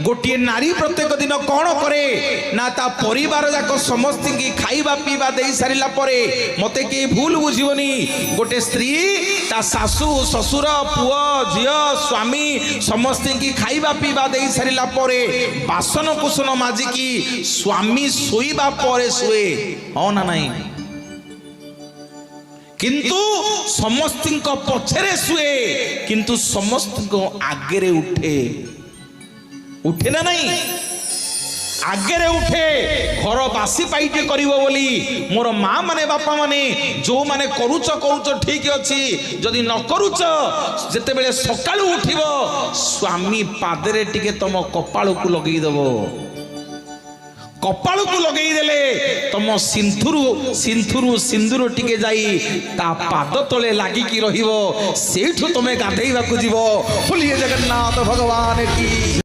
गोटे नारी प्रत्येक दिन कौन करे ना ता परिवार जाक समस्त की खाइबा पीवा दे सारिला परे मते के भूल बुझिबनी गोटे स्त्री ता सासू ससुर पुआ झियो स्वामी समस्त की खाइबा पीवा दे सारिला परे बासन कुसन माजी की स्वामी सोईबा परे सुए हो ना नहीं किंतु समस्त पछरे सुए किंतु समस्त आगे उठे उठे ना नहीं आगे उठे घर बासी पाइटे करिवो बोली मोर माँ माने बापा माने जो माने करूच करूच ठीक अच्छी जदि न करूच जेते बेले सकाळु उठिबो स्वामी पादरे टिके तम कपाळ को लगेई देबो कपाळ को लगेई देले तम सिंथुरु सिंदूर टिके जाई ता पाद तले लागी की रहिबो सेठु तमे गाधेइबा को जीवो बोलिए जगन्नाथ भगवान की।